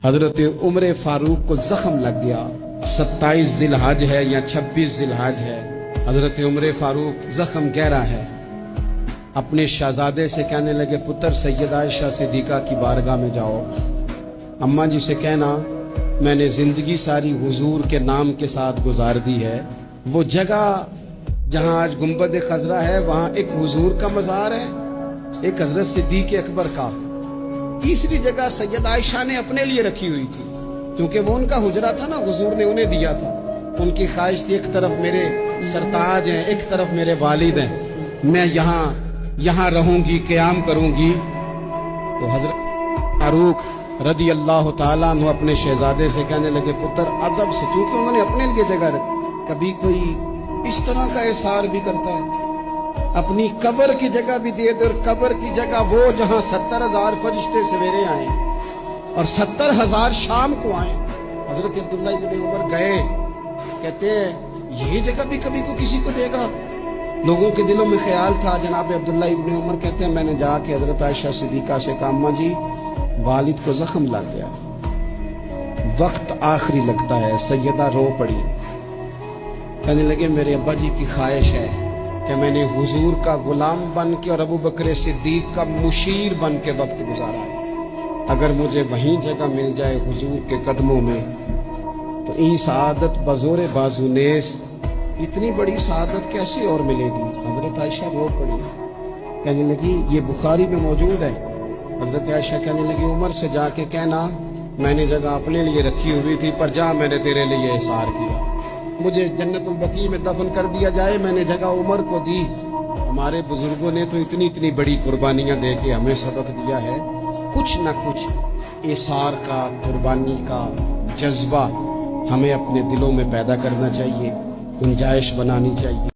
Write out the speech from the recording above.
حضرت عمر فاروق کو زخم لگ گیا. 27 ذی الحج ہے یا 26 ذی الحج ہے. حضرت عمر فاروق زخم گہرا ہے. اپنے شہزادے سے کہنے لگے پتر سیدہ عائشہ صدیقہ کی بارگاہ میں جاؤ، اماں جی سے کہنا میں نے زندگی ساری حضور کے نام کے ساتھ گزار دی ہے. وہ جگہ جہاں آج گنبد خضرا ہے وہاں ایک حضور کا مزار ہے، ایک حضرت صدیق اکبر کا. تیسری جگہ سیدہ عائشہ نے اپنے لیے رکھی ہوئی تھی کیونکہ وہ ان کا حجرہ تھا نا، حضور نے انہیں دیا تھا. ان کی خواہش تھی ایک طرف میرے سرتاج ہیں، ایک طرف میرے والد ہیں، میں یہاں رہوں گی، قیام کروں گی. تو حضرت فاروق رضی اللہ تعالیٰ عنہ اپنے شہزادے سے کہنے لگے پتر ادب سے، کیونکہ انہوں نے اپنے لیے جگہ رکھی. کبھی کوئی اس طرح کا احسار بھی کرتا ہے، اپنی قبر کی جگہ بھی دے دے، اور قبر کی جگہ وہ جہاں 70,000 فرشتے سویرے آئیں اور 70,000 شام کو آئیں. حضرت عبداللہ ابن عمر گئے، کہتے ہیں یہی جگہ بھی کبھی کو کسی کو دے گا. لوگوں کے دلوں میں خیال تھا. جناب عبداللہ ابن عمر کہتے ہیں میں نے جا کے حضرت عائشہ صدیقہ سے کہا اماں جی والد کو زخم لگ گیا، وقت آخری لگتا ہے. سیدہ رو پڑی، کہنے لگے میرے ابا جی کی خواہش ہے کہ میں نے حضور کا غلام بن کے اور ابو بکر صدیق کا مشیر بن کے وقت گزارا ہے. اگر مجھے وہیں جگہ مل جائے حضور کے قدموں میں تو این سعادت بزور بازو نیست، اتنی بڑی سعادت کیسے اور ملے گی. حضرت عائشہ رو پڑی، کہنے لگی یہ بخاری میں موجود ہے. حضرت عائشہ کہنے لگی عمر سے جا کے کہنا میں نے جگہ اپنے لیے رکھی ہوئی تھی پر جا میں نے تیرے لیے احسار کیا، مجھے جنت البقیع میں دفن کر دیا جائے، میں نے جگہ عمر کو دی. ہمارے بزرگوں نے تو اتنی بڑی قربانیاں دے کے ہمیں سبق دیا ہے. کچھ نہ کچھ احسار کا، قربانی کا جذبہ ہمیں اپنے دلوں میں پیدا کرنا چاہیے، گنجائش بنانی چاہیے.